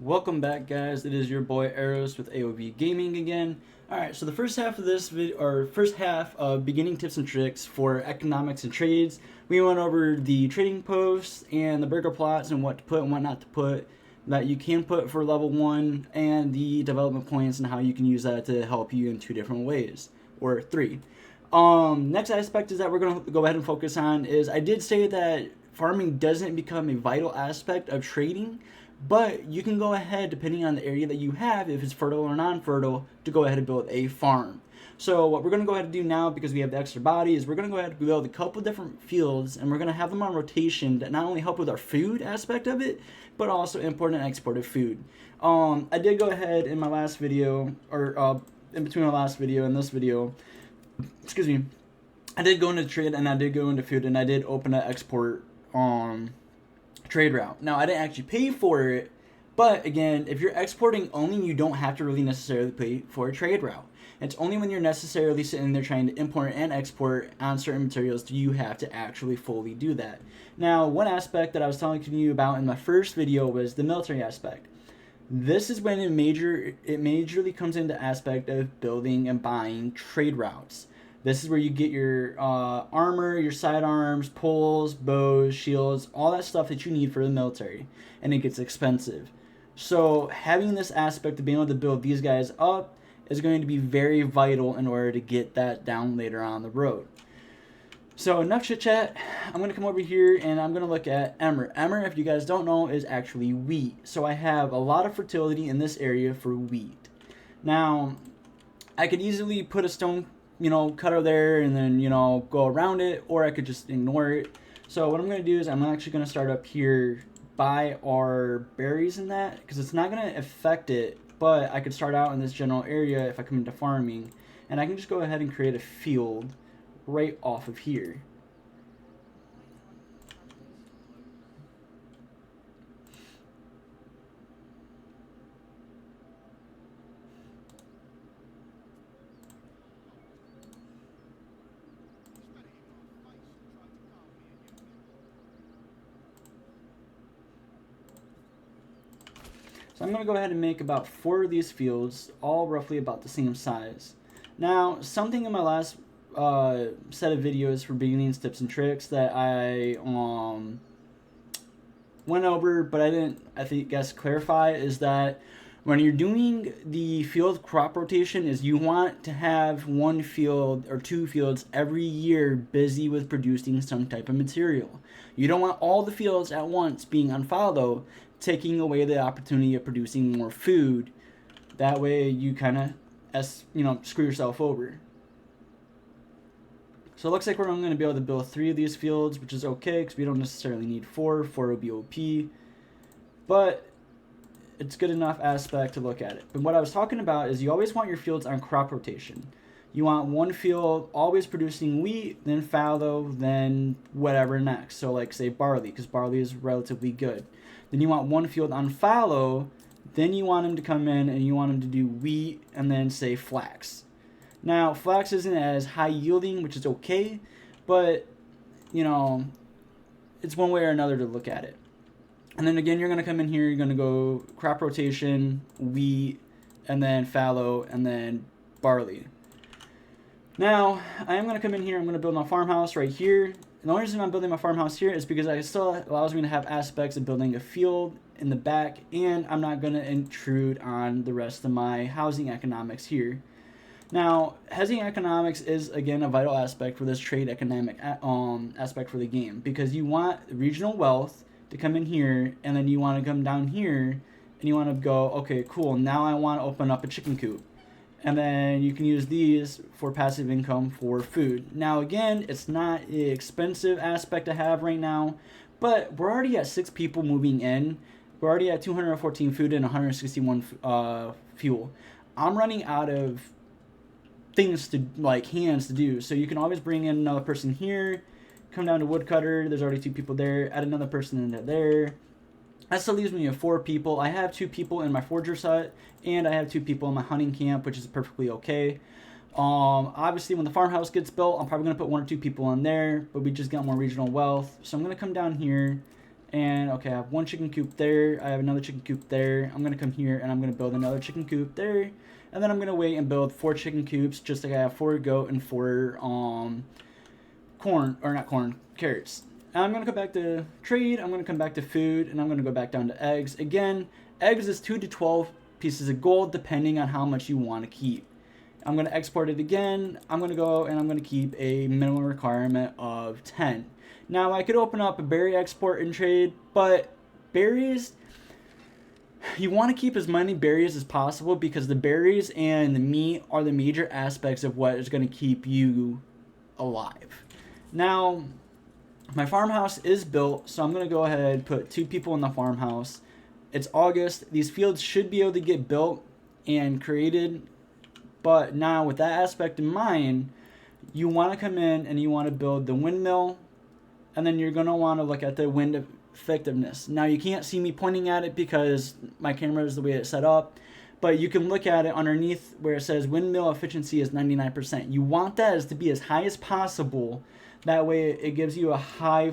Welcome back, guys. It is your boy Eros with AOV Gaming again. Alright, so the first half of this video, or first half of beginning tips and tricks for economics and trades, we went over the trading posts and the burger plots and what to put and what not to put that you can put for level 1, and the development points and how you can use that to help you in 2 different ways, or 3. Next aspect is that we're going to go ahead and focus on is I did say that farming doesn't become a vital aspect of trading, but you can go ahead, depending on the area that you have, if it's fertile or non-fertile, to go ahead and build a farm. So what we're going to go ahead and do now, because we have the extra body, is we're going to go ahead and build a couple different fields, and we're going to have them on rotation that not only help with our food aspect of it, but also import and export of food. I did go ahead in my last video, or in between my last video and this video, excuse me, I did go into trade and I did go into food, and I did open an export trade route. Now, I didn't actually pay for it, but again, if you're exporting only, you don't have to really necessarily pay for a trade route. It's only when you're necessarily sitting there trying to import and export on certain materials do you have to actually fully do that. Now, one aspect that I was telling you about in my first video was the military aspect. This is when it majorly comes into aspect of building and buying trade routes. This is where you get your armor, your sidearms, poles, bows, shields, all that stuff that you need for the military, and it gets expensive. So having this aspect of being able to build these guys up is going to be very vital in order to get that down later on the road. So enough chit chat. I'm going to come over here and I'm going to look at emmer. Emmer, if you guys don't know, is actually wheat. So I have a lot of fertility in this area for wheat. Now, I could easily put a stone cutter there and then, go around it, or I could just ignore it. So what I'm going to do is I'm actually going to start up here by our berries in that, because it's not going to affect it, but I could start out in this general area if I come into farming, and I can just go ahead and create a field right off of here. So I'm going to go ahead and make about 4 of these fields, all roughly about the same size. Now, something in my last set of videos for beginnings, tips, and tricks that I went over, but I didn't, guess, clarify, is that when you're doing the field crop rotation, is you want to have 1 field or 2 fields every year busy with producing some type of material. You don't want all the fields at once being on fallow, taking away the opportunity of producing more food. That way you kind of screw yourself over. So it looks like we're only going to be able to build 3 of these fields, which is okay because we don't necessarily need 4. 4 would be OP, but it's good enough aspect to look at it. But what I was talking about is you always want your fields on crop rotation. You want 1 field always producing wheat, then fallow, then whatever next. So like say barley, because barley is relatively good. Then you want 1 field on fallow, then you want them to come in and you want them to do wheat and then say flax. Now, flax isn't as high yielding, which is okay, but, it's one way or another to look at it. And then again, you're going to come in here, you're going to go crop rotation, wheat, and then fallow, and then barley. Now, I am going to come in here, I'm going to build my farmhouse right here. And the only reason I'm building my farmhouse here is because it still allows me to have aspects of building a field in the back, and I'm not going to intrude on the rest of my housing economics here. Now, housing economics is, again, a vital aspect for this trade economic aspect for the game, because you want regional wealth to come in here, and then you want to come down here, and you want to go, okay, cool, now I want to open up a chicken coop. And then you can use these for passive income for food. Now, again, it's not an expensive aspect to have right now, but we're already at 6 people moving in. We're already at 214 food and 161 fuel. I'm running out of things to, hands to do. So you can always bring in another person here, come down to woodcutter, there's already 2 people there, add another person in there. That still leaves me with 4 people. I have 2 people in my forger set, and I have 2 people in my hunting camp, which is perfectly okay. Obviously, when the farmhouse gets built, I'm probably going to put 1 or 2 people in there, but we just got more regional wealth. So I'm going to come down here, And okay, I have one chicken coop there. I have another chicken coop there. I'm gonna come here and I'm gonna build another chicken coop there. And then I'm gonna wait and build 4 chicken coops, just like I have 4 goat and 4 corn, or not corn, carrots. And I'm gonna come back to trade. I'm gonna come back to food, and I'm gonna go back down to eggs again. Eggs is 2 to 12 pieces of gold, depending on how much you want to keep. I'm gonna export it again. I'm gonna go and I'm gonna keep a minimum requirement of 10. Now I could open up a berry export and trade, but berries, you want to keep as many berries as possible because the berries and the meat are the major aspects of what is going to keep you alive. Now, my farmhouse is built, so I'm going to go ahead and put 2 people in the farmhouse. It's August. These fields should be able to get built and created, but now with that aspect in mind, you want to come in and you want to build the windmill, and then you're going to want to look at the wind effectiveness. Now you can't see me pointing at it because my camera is the way it's set up, but you can look at it underneath where it says windmill efficiency is 99%. You want that as to be as high as possible. That way it gives you a high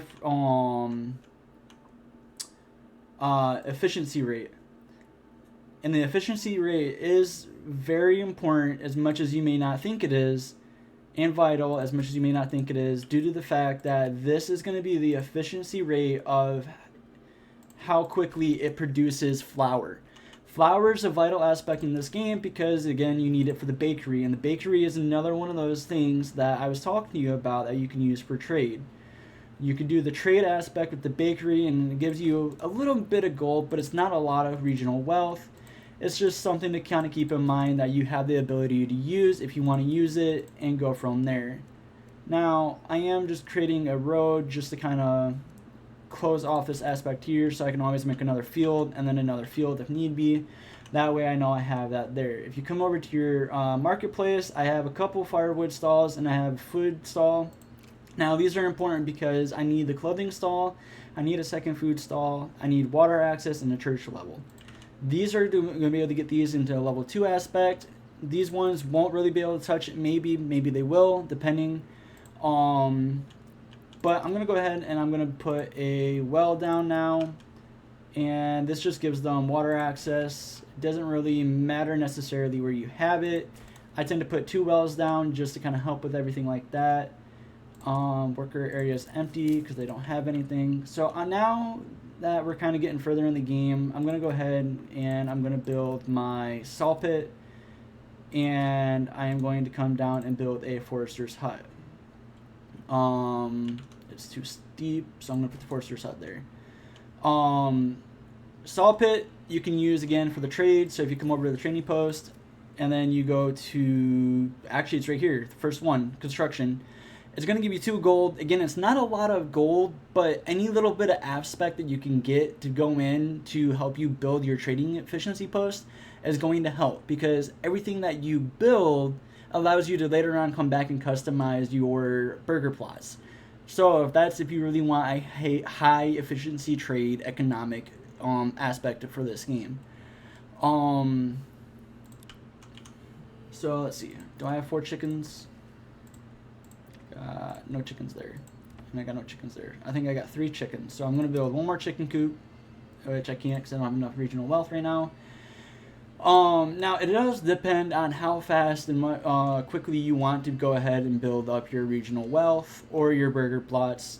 efficiency rate. And the efficiency rate is very important, as much as you may not think it is, and vital as much as you may not think it is, due to the fact that this is going to be the efficiency rate of how quickly it produces flour. Flour is a vital aspect in this game because, again, you need it for the bakery, and the bakery is another one of those things that I was talking to you about that you can use for trade. You can do the trade aspect with the bakery, and it gives you a little bit of gold, but it's not a lot of regional wealth. It's just something to kind of keep in mind that you have the ability to use if you want to use it and go from there. Now, I am just creating a road just to kind of close off this aspect here, so I can always make another field and then another field if need be. That way I know I have that there. If you come over to your marketplace, I have a couple firewood stalls and I have a food stall. Now, these are important because I need the clothing stall, I need a second food stall, I need water access, and a church level. These are going to be able to get these into a level 2 aspect. These ones won't really be able to touch it. Maybe they will, depending. But I'm going to go ahead and I'm going to put a well down now. And this just gives them water access. It doesn't really matter necessarily where you have it. I tend to put 2 wells down just to kind of help with everything like that. Worker area is empty because they don't have anything. So now that we're kind of getting further in the game, I'm going to go ahead and I'm going to build my saw pit, and I am going to come down and build a forester's hut. It's too steep, so I'm going to put the forester's hut there. Saw pit you can use again for the trade, so if you come over to the trading post and then you go to, actually it's right here, the first one, construction. It's going to give you 2 gold. Again, it's not a lot of gold, but any little bit of aspect that you can get to go in to help you build your trading efficiency post is going to help, because everything that you build allows you to later on come back and customize your burger plots. So if you really want a high efficiency trade economic aspect for this game. So let's see. Do I have 4 chickens? No chickens there. And I got no chickens there. I think I got 3 chickens. So I'm going to build 1 more chicken coop, which I can't because I don't have enough regional wealth right now. Now, it does depend on how fast and quickly you want to go ahead and build up your regional wealth or your burger plots.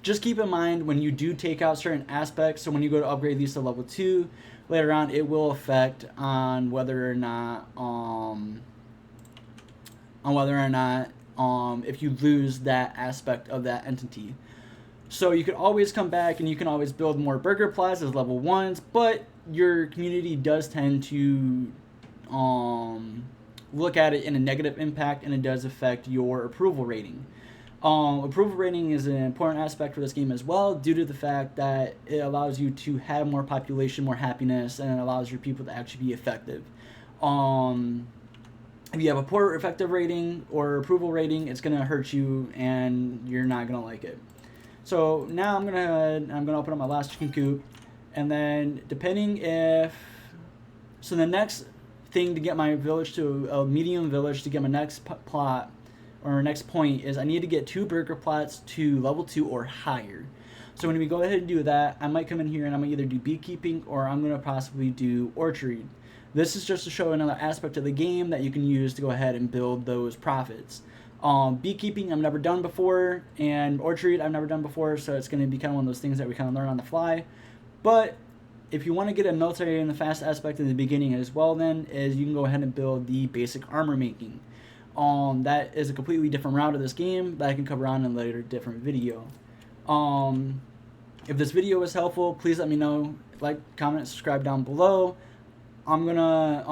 Just keep in mind when you do take out certain aspects, so when you go to upgrade these to level 2, later on it will affect on whether or not if you lose that aspect of that entity. So you can always come back and you can always build more burger plots as level 1s, but your community does tend to look at it in a negative impact, and it does affect your approval rating. Approval rating is an important aspect for this game as well, due to the fact that it allows you to have more population, more happiness, and it allows your people to actually be effective. If you have a poor effective rating or approval rating, it's going to hurt you and you're not going to like it. So now I'm going to open up my last chicken coop, and then depending if, so the next thing to get my village to a medium village to get my next plot or next point is I need to get 2 burger plots to level 2 or higher. So when we go ahead and do that, I might come in here and I'm going to either do beekeeping or I'm going to possibly do orchard. This is just to show another aspect of the game that you can use to go ahead and build those profits. Beekeeping I've never done before, and orchard I've never done before, so it's going to be kind of one of those things that we kind of learn on the fly. But if you want to get a military and the fast aspect in the beginning as well, then is you can go ahead and build the basic armor making. That is a completely different route of this game that I can cover on in a later different video. If this video was helpful, please let me know. Like, comment, subscribe down below. I'm gonna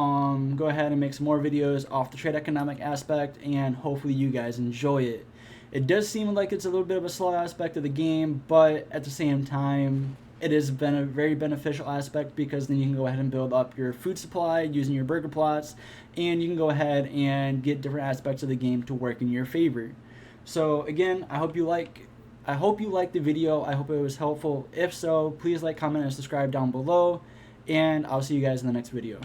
go ahead and make some more videos off the trade economic aspect, and hopefully you guys enjoy it. It does seem like it's a little bit of a slow aspect of the game, but at the same time, it has been a very beneficial aspect, because then you can go ahead and build up your food supply using your burger plots, and you can go ahead and get different aspects of the game to work in your favor. So again, I hope you liked the video. I hope it was helpful. If so, please like, comment, and subscribe down below, and I'll see you guys in the next video.